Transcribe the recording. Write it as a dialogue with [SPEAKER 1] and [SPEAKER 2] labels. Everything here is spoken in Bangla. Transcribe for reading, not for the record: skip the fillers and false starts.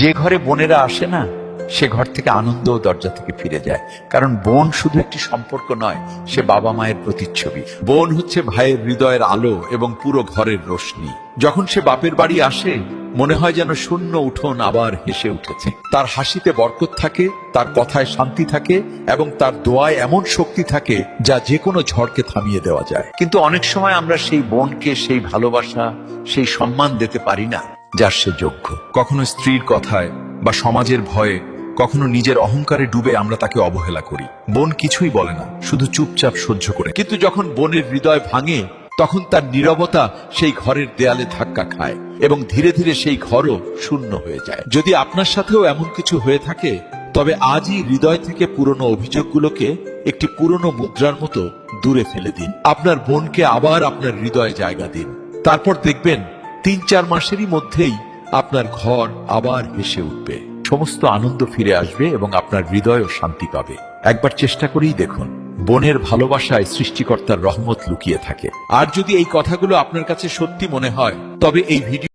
[SPEAKER 1] যে ঘরে বোনেরা আসে না, সে ঘর থেকে আনন্দ ও দরজা থেকে ফিরে যায়। কারণ বোন শুধু একটি সম্পর্ক নয়, সে বাবা মায়ের প্রতিচ্ছবি। বোন হচ্ছে ভাইয়ের হৃদয়ের আলো এবং পুরো ঘরের রোশনি। যখন সে বাপের বাড়ি আসে, মনে হয় যেন শূন্য উঠোন আবার হেসে উঠেছে। তার হাসিতে বরকত থাকে, তার কথায় শান্তি থাকে এবং তার দোয়ায় এমন শক্তি থাকে যা যে কোনো ঝড়কে থামিয়ে দেওয়া যায়। কিন্তু অনেক সময় আমরা সেই বোনকে সেই ভালোবাসা, সেই সম্মান দিতে পারি না যার সে যোগ্য। কখনো স্ত্রীর কথায় বা সমাজের ভয়ে, কখনো নিজের অহংকারে ডুবে আমরা তাকে অবহেলা করি। বোন কিছুই বলে না, শুধু চুপচাপ সহ্য করে। কিন্তু যখন বোনের হৃদয় ভাঙে, তখন তার নীরবতা সেই ঘরের দেয়ালে ধাক্কা খায় এবং ধীরে ধীরে সেই ঘরও শূন্য হয়ে যায়। যদি আপনার সাথেও এমন কিছু হয়ে থাকে, তবে আজই হৃদয় থেকে পুরনো অভিযোগগুলোকে একটি পুরনো মুদ্রার মতো দূরে ফেলে দিন। আপনার বোনকে আবার আপনার হৃদয়ে জায়গা দিন। তারপর দেখবেন ৩-৪ মাসেরই মধ্যেই আপনার ঘর আবার হেসে উঠবে, সমস্ত আনন্দ ফিরে আসবে এবং আপনার হৃদয়ও শান্তি পাবে। একবার চেষ্টা করেই দেখুন, বোনের ভালোবাসায় সৃষ্টিকর্তার রহমত লুকিয়ে থাকে। আর যদি এই কথাগুলো আপনার কাছে সত্যি মনে হয়, তবে এই ভিডিও